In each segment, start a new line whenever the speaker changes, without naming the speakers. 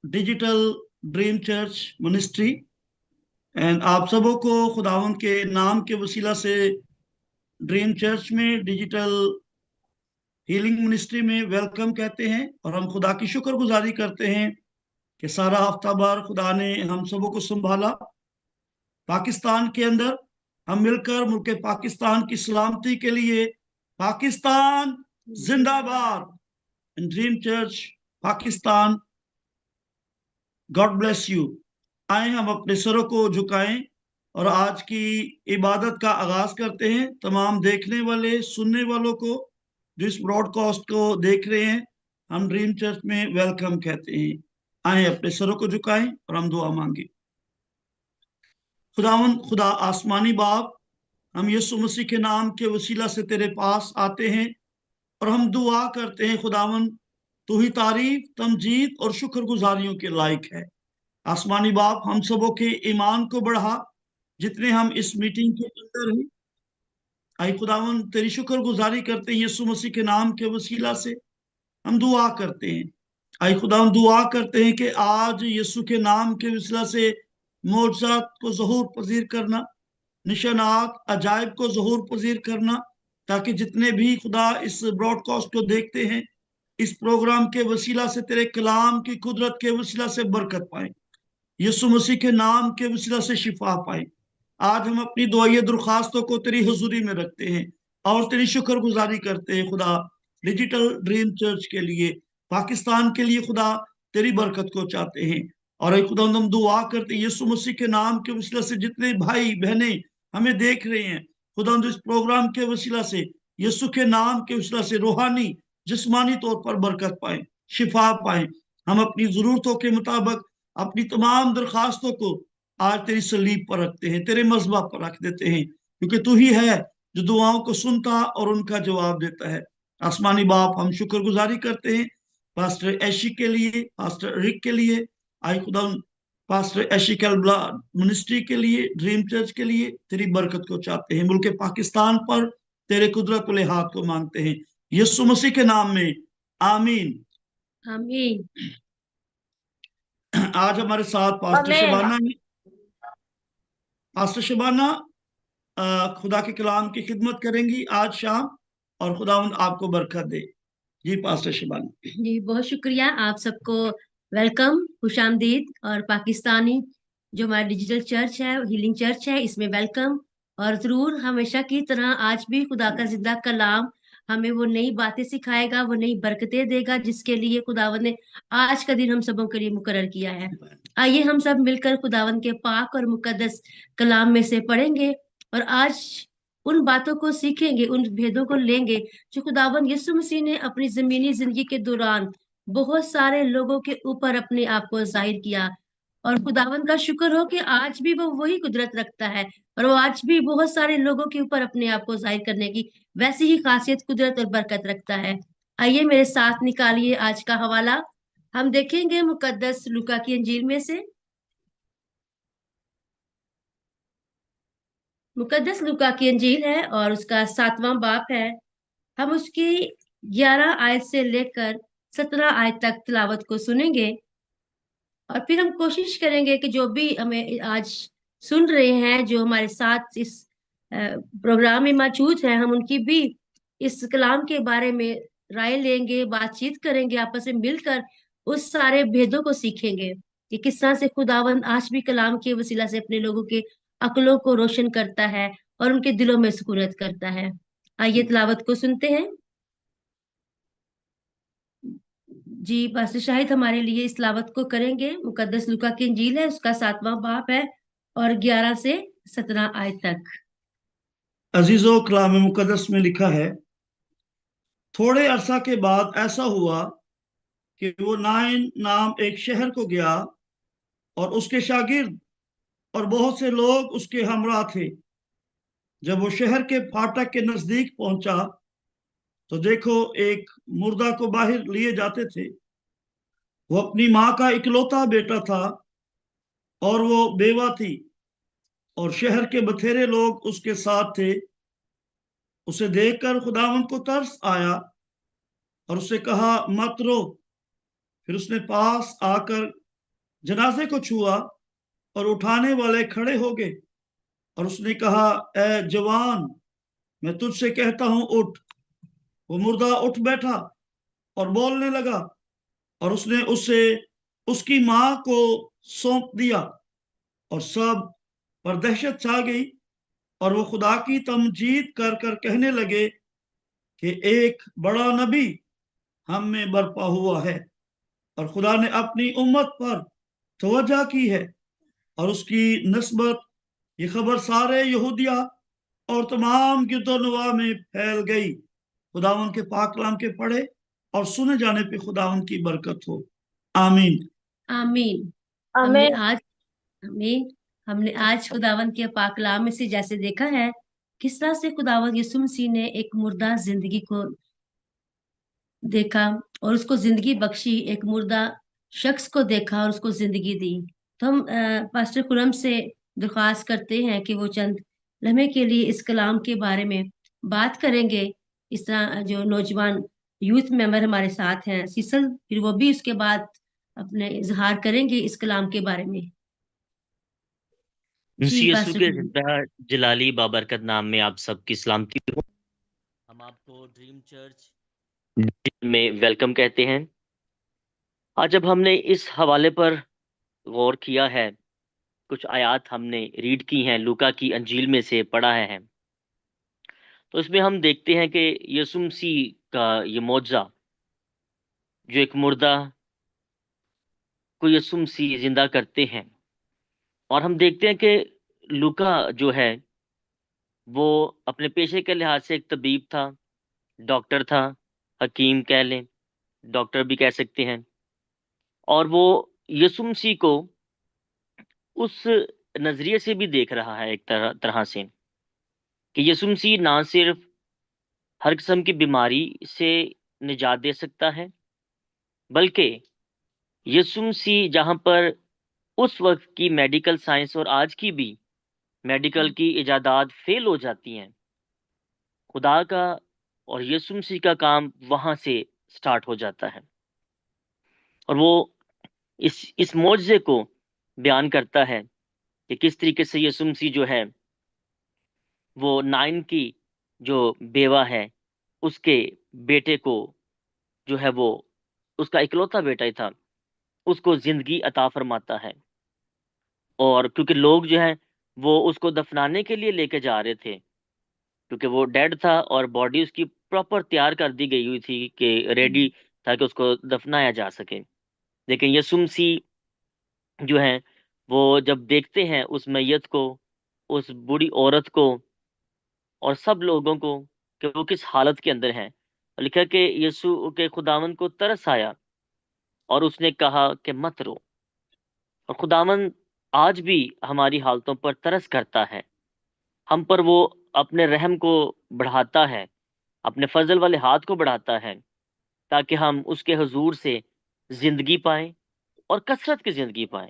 Digital dream church ministry. And आप सबों को खुदावंद के नाम के वसीला से ड्रीम चर्च में डिजिटल हीलिंग मिनिस्ट्री में वेलकम कहते हैं। और हम खुदा की शुक्रगुजारी करते हैं कि सारा हफ्ता भर खुदा ने हम सबों को संभाला। पाकिस्तान के अंदर हम मिलकर मुल्क पाकिस्तान की सलामती के लिए पाकिस्तान जिंदाबाद, dream church Pakistan, God bless you. आए हम अपने सरों को झुकाएं और आज की इबादत का आगाज करते हैं। तमाम देखने वाले सुनने वालों को जो इस ब्रॉडकास्ट को देख रहे हैं, हम ड्रीम चर्च में वेलकम कहते हैं। आए अपने सरों को झुकाएं और हम दुआ मांगे। खुदा आसमानी बाप, हम यीशु मसीह के नाम के वसीला से तेरे पास आते हैं और हम दुआ करते हैं खुदावन, तू ही तारीफ, तमजीद और शुक्रगुजारियों के लायक है। आसमानी बाप, हम सबों के ईमान को बढ़ा जितने हम इस मीटिंग के अंदर हैं। आई खुदावन, तेरी शुक्रगुजारी करते हैं यीशु मसीह के नाम के वसीला से हम दुआ करते हैं। आई खुदावन, दुआ करते हैं कि आज यीशु के नाम के वसीला से मौजज़ात को ज़हूर पजीर करना, निशानात अजायब को ज़हूर पजीर करना, ताकि जितने भी खुदा इस ब्रॉडकास्ट को देखते हैं, इस प्रोग्राम के वसीला से तेरे कलाम की कुदरत के वसीला से बरकत पाए, यीशु मसीह के नाम के वसीला से शिफा पाए। आज हम अपनी दुआएं दरख्वास्तों को तेरी हुजूरी में रखते हैं और तेरी शुक्रगुजारी करते हैं खुदा, डिजिटल ड्रीम चर्च के लिए, पाकिस्तान के लिए खुदा तेरी बरकत को चाहते हैं। और खुदा हम दुआ करते हैं यीशु मसीह के नाम के वसीला से जितने भाई बहने हमें देख रहे हैं, खुदा इस प्रोग्राम के वसीला से यीशु के नाम के वसीला से रूहानी जिस्मानी तौर पर बरकत पाए, शिफा पाए। हम अपनी जरूरतों के मुताबिक अपनी तमाम दरखास्तों को आज तेरी सलीब पर रखते हैं, तेरे मज़बा पर रख देते हैं, क्योंकि तू ही है जो दुआओं को सुनता और उनका जवाब देता है। आसमानी बाप, हम शुक्रगुजारी करते हैं पास्टर एशी के लिए, पास्टर रिक के लिए, आई खुदा पास्टर एशी कैलबला मिनिस्ट्री के लिए, ड्रीम चर्च के लिए तेरी बरकत को चाहते हैं। मुल्क पाकिस्तान पर तेरे कुदरत वाले हाथ को मांगते हैं यीशु मसीह के नाम में, आमीन
आमीन।
आज हमारे साथ पास्टर शबाना है। पास्टर शबाना खुदा के कलाम की खिदमत करेंगी आज शाम, और खुदावंद आपको बरकत दे। जी पास्टर शबाना।
जी बहुत शुक्रिया, आप सबको वेलकम, खुशामदीद। और पाकिस्तानी जो हमारा डिजिटल चर्च है, हीलिंग चर्च है, इसमें वेलकम। और जरूर हमेशा की तरह आज भी खुदा का जिंदा कलाम हमें वो नई बातें सिखाएगा, वो नई बरकतें देगा, जिसके लिए खुदावन ने आज का दिन हम सबों के लिए मुकर्रर किया है। आइए हम सब मिलकर खुदावन के पाक और मुकद्दस कलाम में से पढ़ेंगे और आज उन बातों को सीखेंगे, उन भेदों को लेंगे जो खुदावन यीशु मसीह ने अपनी जमीनी जिंदगी के दौरान बहुत सारे लोगों के ऊपर अपने आप को जाहिर किया। और खुदावन का शुक्र हो कि आज भी वो वही कुदरत रखता है और वो आज भी बहुत सारे लोगों के ऊपर अपने आप को जाहिर करने की वैसी ही खासियत, कुदरत और बरकत रखता है। आइए मेरे साथ निकालिए आज का हवाला। हम देखेंगे मुकद्दस लूका की इंजील में से, मुकद्दस लूका की इंजील है और उसका 7वां बाप है। हम उसकी 11 आयत से लेकर 17 आयत तक तिलावत को सुनेंगे और फिर हम कोशिश करेंगे कि जो भी हमें आज सुन रहे हैं, जो हमारे साथ इस प्रोग्राम में मौजूद है, हम उनकी भी इस कलाम के बारे में राय लेंगे, बातचीत करेंगे, आपस में मिलकर उस सारे भेदों को सीखेंगे कि किस तरह से खुदावंद आज भी कलाम के वसीला से अपने लोगों के अक्लों को रोशन करता है और उनके दिलों में सुकूनत करता है। आइए तिलावत को सुनते हैं। जी पास्टर शाहिद हमारे लिए इस तिलावत को करेंगे। मुकद्दस लूका की इंजील है, उसका 7वां बाप है और 11 से 17 आयत तक।
अजीजों, कलाम मुकद्दस में लिखा है, थोड़े अरसा के बाद ऐसा हुआ कि वो नाइन नाम एक शहर को गया और उसके शागिर्द और बहुत से लोग उसके हमरा थे। जब वो शहर के फाटक के नजदीक पहुंचा तो देखो, एक मुर्दा को बाहर लिए जाते थे। वो अपनी माँ का इकलौता बेटा था और वो बेवा थी, और शहर के बथेरे लोग उसके साथ थे। उसे देखकर खुदावंद को तरस आया और उससे कहा, मत रो। फिर उसने पास आकर जनाजे को छुआ और उठाने वाले खड़े हो गए, और उसने कहा, ए जवान, मैं तुझसे कहता हूं, उठ। वो मुर्दा उठ बैठा और बोलने लगा, और उसने उसे उसकी मां को सौंप दिया। और सब पर दहशत छा गई, और वो खुदा की तमजीद कर कर कहने लगे कि एक बड़ा नबी हम में बर्पा हुआ है, और खुदा ने अपनी उम्मत पर तवज्जो की है। और उसकी नस्बत ये खबर सारे यहूदिया और तमाम गिरदोनवा में फैल गई। खुदावन के पाक कलाम के पढ़े और सुने जाने पे खुदावन की बरकत हो। आमीन।
आमीन। हमने
आमीन।
आज आमीन हमने आज खुदावन के पाक कलाम में से जैसे देखा है किस तरह से खुदावन यीशु मसीह ने एक मुर्दा जिंदगी को देखा और उसको जिंदगी बख्शी, एक मुर्दा शख्स को देखा और उसको जिंदगी दी। तो हम पास्टर खुरम से दरख्वास्त करते हैं कि वो चंद लम्हे के लिए इस कलाम के बारे में बात करेंगे। इस तरह जो नौजवान यूथ मेंबर हमारे साथ हैं सीसल, फिर वो भी उसके बाद अपने इजहार करेंगे इस कलाम के बारे में। जी
मसीह यीशु
पास्टर
के
खुरम।
जिंदा जलाली बाबरकत नाम में आप सबकी सलामती हो। हम आपको ड्रीम चर्च में वेलकम कहते हैं। आज जब हमने इस हवाले पर गौर किया है, कुछ आयत हमने रीड की हैं, लूका की अंजील में से पढ़ा है, तो इसमें हम देखते हैं कि यीशु मसीह का ये मौजज़ा, जो एक मुर्दा को यीशु मसीह जिंदा करते हैं। और हम देखते हैं कि लूका जो है वो अपने पेशे के लिहाज से एक तबीब था, डॉक्टर था, हकीम कह लें, डॉक्टर भी कह सकते हैं। और वो यीशु मसीह को उस नजरिए से भी देख रहा है एक तरह से कि यीशु मसीह ना सिर्फ हर किस्म की बीमारी से निजात दे सकता है, बल्कि यीशु मसीह जहाँ पर उस वक्त की मेडिकल साइंस और आज की भी मेडिकल की इजादात फेल हो जाती हैं, खुदा का और यीशु मसीह का काम वहाँ से स्टार्ट हो जाता है। और वो इस मौजज़े को बयान करता है कि किस तरीके से यीशु मसीह जो है वो नाइन की जो बेवा है उसके बेटे को जो है वो उसका इकलौता बेटा ही था, उसको जिंदगी अता फरमाता है। और क्योंकि लोग जो हैं वो उसको दफनाने के लिए लेके जा रहे थे, क्योंकि वो डेड था और बॉडी उसकी प्रॉपर तैयार कर दी गई हुई थी कि रेडी था कि उसको दफनाया जा सके। लेकिन यीशु मसीह जो है वो जब देखते हैं उस मैयत को, उस बूढ़ी औरत को और सब लोगों को कि वो किस हालत के अंदर हैं, लिखा कि यीशु के खुदावंद को तरस आया और उसने कहा कि मत रो। और खुदावंद आज भी हमारी हालतों पर तरस करता है, हम पर वो अपने रहम को बढ़ाता है, अपने फजल वाले हाथ को बढ़ाता है, ताकि हम उसके हुजूर से जिंदगी पाएं और कसरत की जिंदगी पाएं।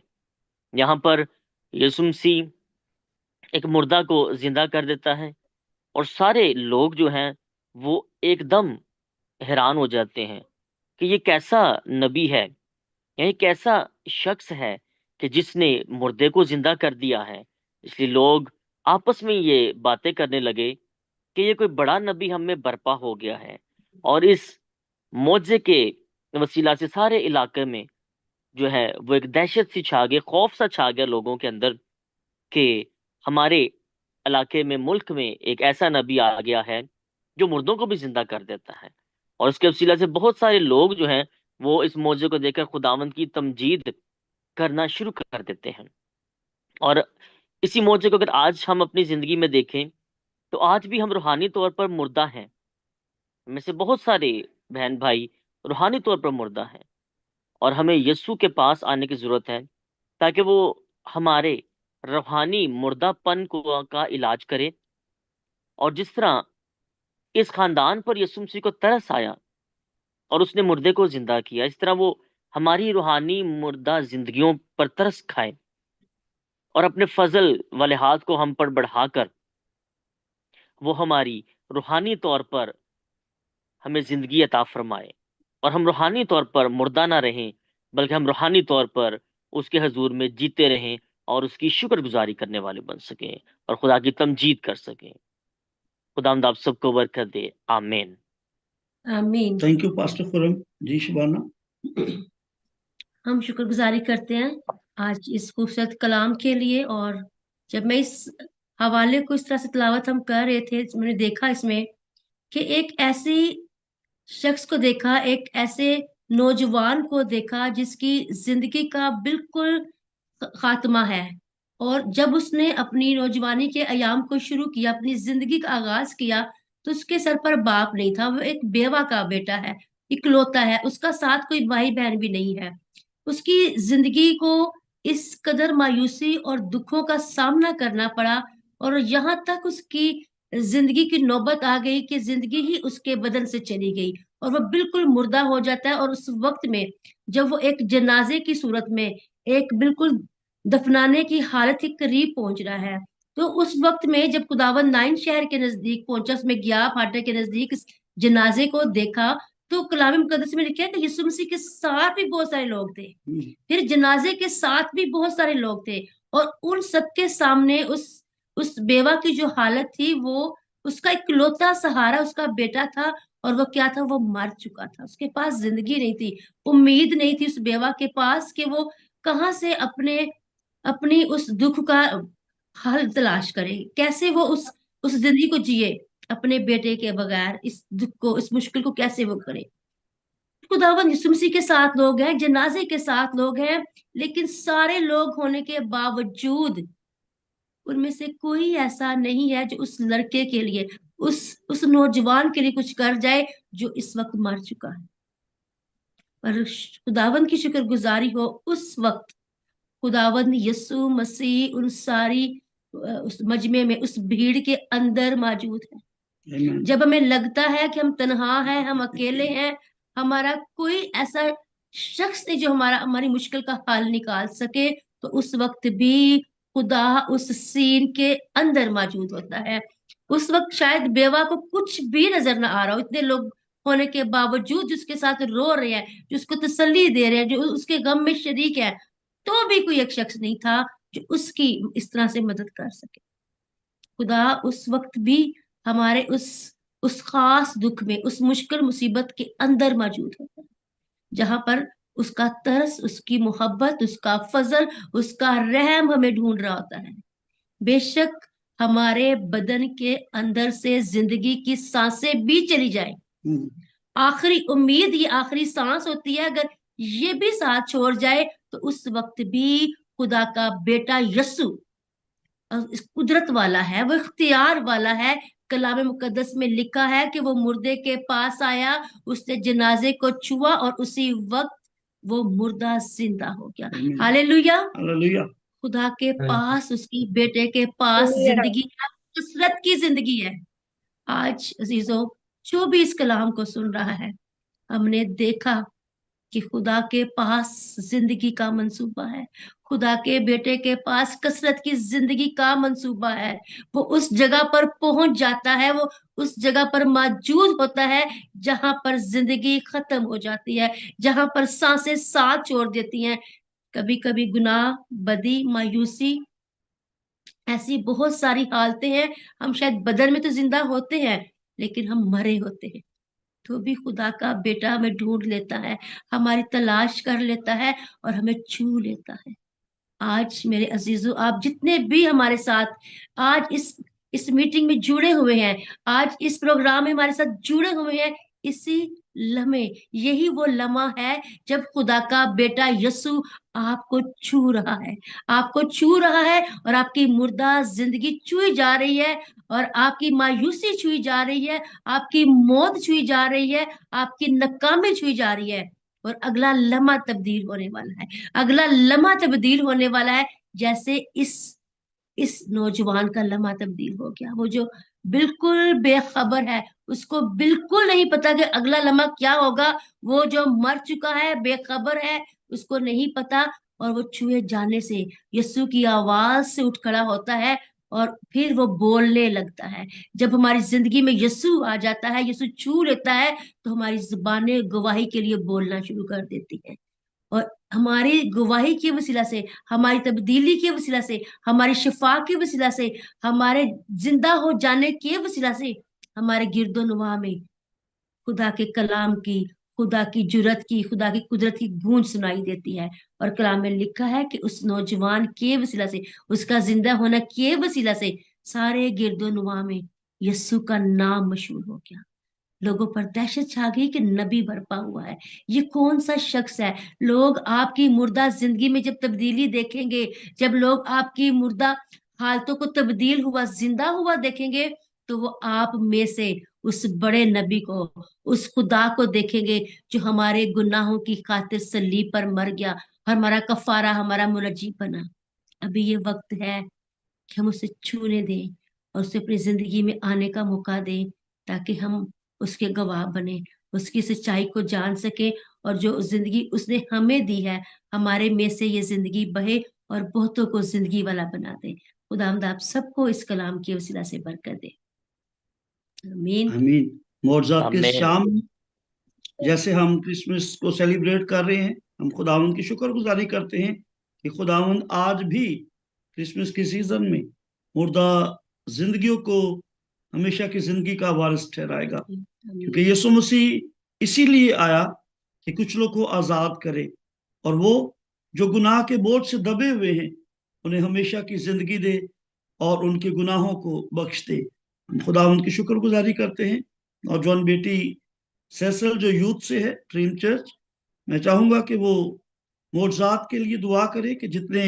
यहाँ पर यीशु मसीह एक मुर्दा को जिंदा कर देता है और सारे लोग जो हैं वो एकदम हैरान हो जाते हैं कि ये कैसा नबी है, ये कैसा शख्स है कि जिसने मुर्दे को जिंदा कर दिया है। इसलिए लोग आपस में ये बातें करने लगे कि ये कोई बड़ा नबी हम में बर्पा हो गया है। और इस मौजे के वसीला से सारे इलाके में जो है वो एक दहशत सी छा गई, खौफ सा छा गया लोगों के अंदर कि हमारे इलाके में, मुल्क में एक ऐसा नबी आ गया है जो मुर्दों को भी जिंदा कर देता है। और उसके वसीला से बहुत सारे लोग जो हैं वो इस मौजे को देखकर खुदावंद की तमजीद करना शुरू कर देते हैं। और इसी मौजे को अगर आज हम अपनी जिंदगी में देखें तो आज भी हम रूहानी तौर पर मुर्दा हैं। में से बहुत सारे बहन भाई रूहानी तौर पर मुर्दा हैं और हमें यीशु के पास आने की जरूरत है ताकि वो हमारे रूहानी मुर्दापन को का इलाज करे। और जिस तरह इस खानदान पर यीशु मसीह को तरस आया और उसने मुर्दे को जिंदा किया, इस तरह वो हमारी रूहानी मुर्दा जिंदगियों पर तरस खाए और अपने फजल वाले हाथ को हम पर बढ़ाकर वो हमारी रूहानी तौर पर हमें जिंदगी अता फरमाए और हम रूहानी तौर पर मुर्दा ना रहें, बल्कि हम रूहानी तौर पर اس کے حضور میں جیتے رہیں اور اس کی شکر گزاری کرنے والے بن سکیں اور خدا کی تمجید کر سکیں. خداوند آپ سب کو برکت دے. آمین.
آمین.
تھینک یو پاسٹر خرم. جی شبانہ.
ہم شکر گزاری کرتے ہیں آج اس خوبصورت کلام کے لیے. اور جب میں اس حوالے کو اس طرح سے تلاوت ہم کر رہے تھے، میں نے دیکھا اس میں کہ ایک ایسی شخص کو دیکھا، ایک ایسے نوجوان کو دیکھا جس کی زندگی کا بالکل خاتمہ ہے. اور جب اس نے اپنی نوجوانی کے ایام کو شروع کیا، اپنی زندگی کا آغاز کیا، تو اس کے سر پر باپ نہیں تھا. وہ ایک بیوہ کا بیٹا ہے، اکلوتا ہے. اس کا ساتھ کوئی بھائی بہن بھی نہیں ہے. اس کی زندگی کو اس قدر مایوسی اور دکھوں کا سامنا کرنا پڑا، اور یہاں تک اس کی زندگی کی نوبت آ گئی کہ زندگی ہی اس کے بدن سے چلی گئی اور وہ بالکل مردہ ہو جاتا ہے. اور اس وقت میں جب وہ ایک جنازے کی صورت میں ایک بالکل دفنانے کی حالت کے قریب پہنچ رہا ہے، تو اس وقت میں جب خداوند نائن شہر کے نزدیک پہنچا، اس میں گیا پھاٹک کے نزدیک اس جنازے کو دیکھا، تو کلام مقدس میں لکھا ہے کہ یسوع مسیح کے ساتھ بھی بہت سارے لوگ تھے، پھر جنازے کے ساتھ بھی بہت سارے لوگ تھے. اور ان سب کے سامنے اس بیوہ کی جو حالت تھی، وہ اس کا اکلوتا سہارا اس کا بیٹا تھا، اور وہ کیا تھا؟ وہ مر چکا تھا. اس کے پاس زندگی نہیں تھی، امید نہیں تھی اس بیوہ کے پاس کہ وہ کہاں سے اپنی اس دکھ کا حل تلاش کرے، کیسے وہ اس زندگی کو جیے اپنے بیٹے کے بغیر. اس دکھ کو، اس مشکل کو کیسے وہ کرے؟ خداوند یسوع مسیح کے ساتھ لوگ ہیں، جنازے کے ساتھ لوگ ہیں، لیکن سارے لوگ ہونے کے باوجود ان میں سے کوئی ایسا نہیں ہے جو اس لڑکے کے لیے، اس نوجوان کے لیے کچھ کر جائے جو اس وقت مر چکا ہے. پر خداوند کی شکر گزاری ہو، اس وقت خداوند یسوع مسیح ان ساری اس مجمع میں، اس بھیڑ کے اندر موجود ہے. جب ہمیں لگتا ہے کہ ہم تنہا ہیں، ہم اکیلے ہیں، ہمارا کوئی ایسا شخص نہیں جو ہماری مشکل کا حل نکال سکے، تو اس وقت بھی خدا اس سین کے اندر موجود ہوتا ہے. اس وقت شاید بیوہ کو کچھ بھی نظر نہ آ رہا ہو، اتنے لوگ ہونے کے باوجود جس کے ساتھ رو رہے ہیں، جو اس کو تسلی دے رہے ہیں، جو اس کے غم میں شریک ہے، تو بھی کوئی ایک شخص نہیں تھا جو اس کی اس طرح سے مدد کر سکے. خدا اس وقت بھی ہمارے اس خاص دکھ میں، اس مشکل مصیبت کے اندر موجود ہوتا ہے، جہاں پر اس کا ترس، اس کی محبت، اس کا فضل، اس کا رحم ہمیں ڈھونڈ رہا ہوتا ہے. بے شک ہمارے بدن کے اندر سے زندگی کی سانسیں بھی چلی جائیں، آخری امید یہ آخری سانس ہوتی ہے، اگر یہ بھی ساتھ چھوڑ جائے تو اس وقت بھی خدا کا بیٹا یسوع قدرت والا ہے، وہ اختیار والا ہے. کلام مقدس میں لکھا ہے کہ وہ مردے کے پاس آیا، اس نے جنازے کو چھوا، اور اسی وقت وہ مردہ زندہ ہو گیا. ہاللیلویا.
ہاللیلویا.
خدا کے پاس، اس کی بیٹے کے پاس زندگی ہے، کثرت کی زندگی ہے. آج عزیزو، جو بھی اس کلام کو سن رہا ہے، ہم نے دیکھا کہ خدا کے پاس زندگی کا منصوبہ ہے، خدا کے بیٹے کے پاس کثرت کی زندگی کا منصوبہ ہے. وہ اس جگہ پر پہنچ جاتا ہے، وہ اس جگہ پر موجود ہوتا ہے جہاں پر زندگی ختم ہو جاتی ہے، جہاں پر سانسیں ساتھ چھوڑ دیتی ہیں. کبھی کبھی گناہ، بدی، مایوسی، ایسی بہت ساری حالتیں ہیں. ہم شاید بدن میں تو زندہ ہوتے ہیں لیکن ہم مرے ہوتے ہیں، تو بھی خدا کا بیٹا ہمیں ڈھونڈ لیتا ہے، ہماری تلاش کر لیتا ہے اور ہمیں چھو لیتا ہے. آج میرے عزیزو، آپ جتنے بھی ہمارے ساتھ آج اس میٹنگ میں جڑے ہوئے ہیں، آج اس پروگرام میں ہمارے ساتھ جڑے ہوئے ہیں، اسی لمحے، یہی وہ لمحہ ہے جب خدا کا بیٹا یسوع آپ کو چھو رہا ہے، آپ کو چھو رہا ہے، اور آپ کی مردہ زندگی چھوئی جا رہی ہے، اور آپ کی مایوسی چھوئی جا رہی ہے، آپ کی موت چھوئی جا رہی ہے، آپ کی ناکامی چھوئی جا رہی ہے. اور اگلا لمحہ تبدیل ہونے والا ہے، اگلا لمحہ تبدیل ہونے والا ہے، جیسے اس نوجوان کا لمحہ تبدیل ہو گیا. وہ جو بالکل بے خبر ہے، اس کو بالکل نہیں پتا کہ اگلا لمحہ کیا ہوگا. وہ جو مر چکا ہے، بے خبر ہے، اس کو نہیں پتا، اور وہ چھوئے جانے سے یسوع کی آواز سے اٹھ کھڑا ہوتا ہے، اور پھر وہ بولنے لگتا ہے. جب ہماری زندگی میں یسوع آ جاتا ہے، یسوع چھو لیتا ہے، تو ہماری زبانیں گواہی کے لیے بولنا شروع کر دیتی ہیں، اور हमारी गवाही के वसीला से, हमारी तब्दीली के वसीला से, हमारी शिफा के वसीला से, हमारे जिंदा हो जाने के वसीला से हमारे गिरदोनुमा में खुदा के कलाम की, खुदा की जुरत की, खुदा की कुदरत की गूंज सुनाई देती है। और कलाम में लिखा है कि उस नौजवान के वसीला से, उसका जिंदा होना के वसीला से सारे गिरदोनुमा में यीशु का नाम मशहूर हो गया। लोगों पर दहशत छा गई कि नबी बरपा हुआ है, ये कौन सा शख्स है। लोग आपकी मुर्दा जिंदगी में जब तब्दीली देखेंगे, जब लोग आपकी मुर्दा हालतों को तब्दील हुआ जिंदा हुआ देखेंगे, तो वो आप में से उस बड़े नबी को, उस खुदा को देखेंगे जो हमारे गुनाहों की खातिर सलीब पर मर गया, हमारा कफारा, हमारा मुनज्जी बना। अभी ये वक्त है कि हम उसे छूने दें और उसे अपनी जिंदगी में आने का मौका दें, ताकि हम उसके गवाह बने, उसकी सच्चाई को जान सके, और जो जिंदगी उसने हमें दी है, हमारे में से ये जिंदगी बहे और बहुतों को जिंदगी वाला बना दे। खुदावंद आप सबको इस कलाम की वसीला से बरकत दे। आमीन।
आमीन। मौजूद के
आमीन।
शाम जैसे हम क्रिसमस को सेलिब्रेट कर रहे हैं, हम खुदावंद की शुक्रगुजारी करते हैं कि खुदावंद आज भी क्रिसमस के सीजन में मुर्दा जिंदगियों को हमेशा की जिंदगी का वारिस ठहराएगा, क्योंकि यीशु मसीह इसीलिए आया कि कुछ लोग को आजाद करे, और वो जो गुनाह के बोझ से दबे हुए हैं उन्हें हमेशा की जिंदगी दे और उनके गुनाहों को बख्श दे। हम खुदावंद की शुक्रगुजारी करते हैं। नौजवान बेटी सैसल जो यूथ से है, ड्रीम चर्च, मैं चाहूंगा कि वो मोजात के लिए दुआ करे कि जितने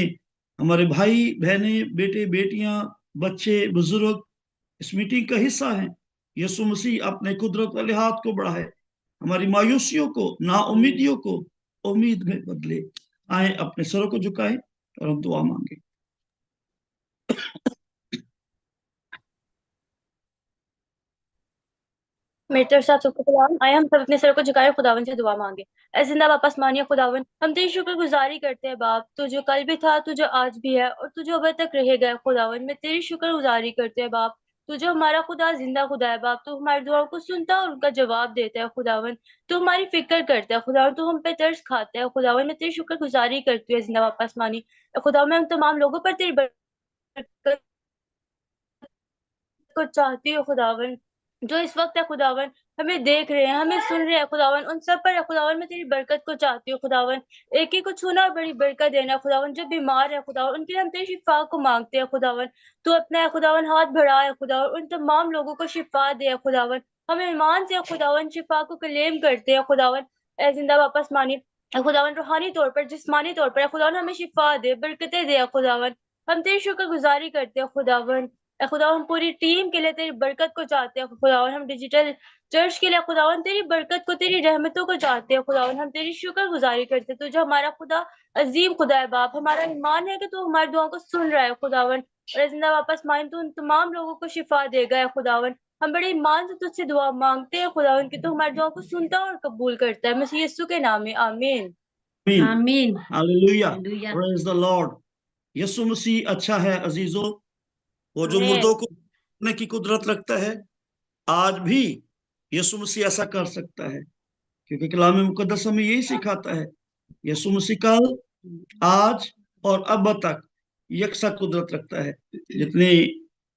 हमारे भाई बहने, बेटे बेटियां, बच्चे बुजुर्ग इस मीटिंग का हिस्सा हैं, यीशु मसीह अपने कुदरत वाले हाथ को बढ़ाए, हमारी मायूसियों को, नाउमीदियों को उम्मीद में बदले। आए अपने सरों को झुकाएं और हम दुआ मांगे।
मेरी तरफ से आप सबको सलाम। आए हम सब अपने सर को झुकाए खुदावन से दुआ मांगे। ऐ जिंदा वापस मानिए खुदावन, हम तेरी शुक्रगुजारी करते हैं बाप, तू जो कल भी था, तू जो आज भी है और तू जो अब तक रहेगा खुदावन। मैं तेरी शुक्रगुजारी करते हैं बाप, तू जो हमारा खुदा जिंदा खुदा है बाप, तू हमारी दुआओं को सुनता और उनका जवाब देता है खुदावन। तू हमारी फिक्र करता है खुदावन, तू हम पे तरस खाता है खुदावन। मैं तेरी शुक्रगुजारी करती हूँ जिंदा वापस मानी खुदा। मैं हम तमाम लोगों पर तेरी बरकत को चाहती हूँ खुदावन, जो इस वक्त है खुदावन हमें देख रहे हैं, हमें सुन रहे हैं खुदावन, उन सब पर है खुदावन मैं तेरी बरकत को चाहती हूँ खुदावन। एक ही को छूना और बड़ी बरकत देना खुदावन। जो बीमार है खुदावन उनके लिए हम तेरी शिफा को मांगते हैं खुदावन। तू अपना है खुदावन हाथ बढ़ा है खुदावन, उन तमाम लोगों को शिफा दे खुदावन। हम ईमान से खुदावन शिफा को क्लेम करते हैं खुदावन। ऐ जिंदा वापस मानी खुदावन, रूहानी तौर पर, जिस्मानी तौर पर खुदावन हमें शिफा दे, बरकतें दे खुदावन। हम तेरी शुक्रगुजारी करते हैं खुदावन। खुदावन हम पूरी टीम के लिए तेरी बरकत को चाहते हैं खुदावन। हम डिजिटल चर्च के लिए खुदावन तेरी बरकत को, तेरी रहमतों को चाहते हैं खुदावन। हम तेरी शुक्रगुजारी करते हैं, तू जो हमारा खुदा अजीम खुदा है बाप। हमारा ईमान है कि तू हमारी दुआओं को सुन रहा है खुदावन, और जिंदा वापस मान तू उन तमाम लोगों को शिफा देगा है खुदावन। हम बड़े ईमान से तुझसे दुआ मांगते हैं खुदावन कि तू हमारी दुआओं को सुनता और कबूल करता है, मसीह यीशु के नाम में आमीन।
आमीन।
Hallelujah,
hallelujah.
Praise the lord. Yeshu Masih अच्छा है अजीजों, वो जो
आमीन।
मुर्दों को करने की कुदरत रखता है, आज भी यीशु मसीह ऐसा कर सकता है, क्योंकि कलाम मुकद्दस हमें यही सिखाता है। यीशु मसीह कल, आज और अब तक यकसा कुदरत रखता है। जितने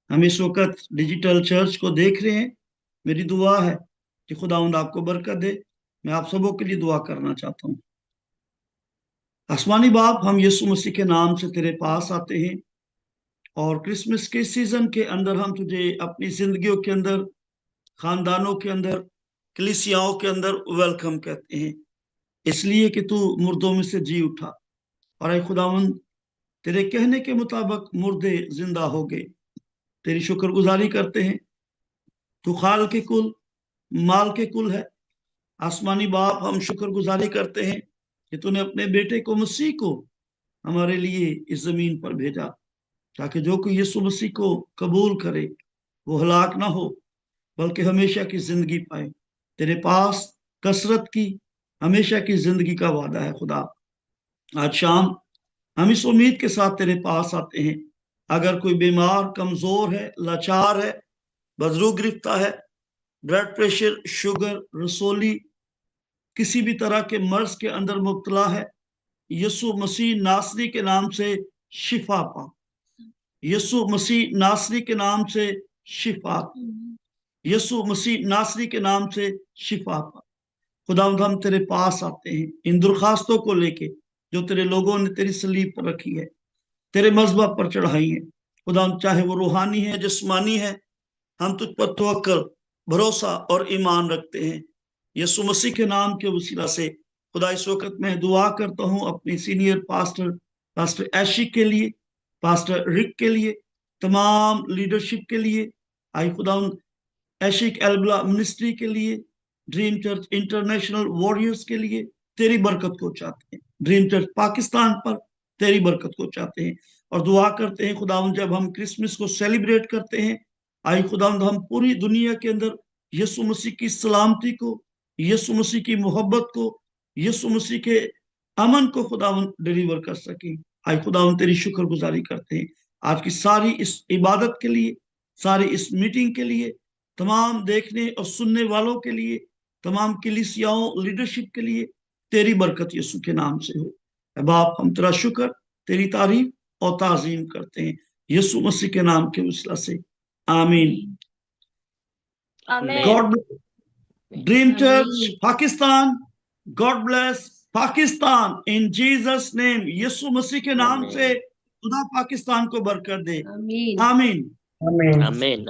हम इस वक्त डिजिटल चर्च को देख रहे हैं, मेरी दुआ है कि खुदावंद आपको बरकत दे। मैं आप सबों के लिए दुआ करना चाहता हूँ। आसमानी बाप, हम यीशु मसीह के नाम से तेरे पास आते हैं, और क्रिसमस के सीजन के अंदर हम तुझे अपनी जिंदगियों के अंदर, खानदानों के अंदर, कलीसियाओं के अंदर वेलकम कहते हैं, इसलिए कि तू मुर्दों में से जी उठा। और ऐ खुदावंद, तेरे कहने के मुताबिक मुर्दे जिंदा हो गए। तेरी शुक्रगुजारी करते हैं, तू खाल के कुल, माल के कुल है। आसमानी बाप, हम शुक्रगुजारी करते हैं कि तूने अपने बेटे को, मसीह को हमारे लिए इस जमीन पर भेजा, ताकि जो कोई यीशु मसीह को कबूल करे वो हलाक ना हो, बल्कि हमेशा की जिंदगी पाए। तेरे पास कसरत की, हमेशा की जिंदगी का वादा है खुदा। आज शाम हम इस उम्मीद के साथ तेरे पास आते हैं, अगर कोई बीमार, कमजोर है, लाचार है, बदरू गिरफ्ता है, ब्लड प्रेशर, शुगर, रसोली, किसी भी तरह के मर्ज के अंदर मुब्तला है, यसु मसीह नासरी के नाम से शिफा पा, यसु मसीह नासरी के नाम से शिफा, यसु मसीह नासरी के नाम से शिफा पा। खुदावंद हम तेरे पास आते हैं इन दरखास्तों को लेके जो तेरे लोगों ने तेरी सलीब पर रखी है, तेरे मज़बा पर चढ़ाई है। खुदावंद चाहे वो रूहानी है, जिस्मानी है, हम तुझ पर तवक्कुल, भरोसा और ईमान रखते हैं। यीशु मसीह के नाम के वसीला से खुदा इस वक्त मैं दुआ करता हूँ अपने सीनियर पास्टर ऐशी के लिए, पास्टर रिक के लिए, तमाम लीडरशिप के लिए। आई खुदावंद ऐशिक एल्बला मिनिस्ट्री के लिए, ड्रीम चर्च इंटरनेशनल वॉरियर्स के लिए तेरी बरकत को चाहते हैं। ड्रीम चर्च पाकिस्तान पर तेरी बरकत को चाहते हैं और दुआ करते हैं खुदावंद जब हम क्रिसमस को सेलिब्रेट करते हैं, आई खुदावंद हम पूरी दुनिया के अंदर यीशु मसीह की सलामती को, यीशु मसीह की मोहब्बत को, यीशु मसीह के अमन को खुदावंद डिलीवर कर सकें। आई खुदावंद तेरी शुक्रगुजारी करते हैं आज की सारी इस इबादत के लिए, सारी इस मीटिंग के लिए, तमाम देखने और सुनने वालों के लिए, तमाम कलीसियाओं लीडरशिप के लिए तेरी बरकत यीशु के नाम से हो। बाप हम तेरा शुक्र, तेरी तारीफ और ताजीम करते हैं यीशु मसीह के नाम के वसीला से, आमीन।
आमीन।
God dream church Pakistan, God bless Pakistan in Jesus name. Yeshu Masih के नाम से खुदा पाकिस्तान को बरकत दे,
आमीन।
आमीन।
आमीन आमीन।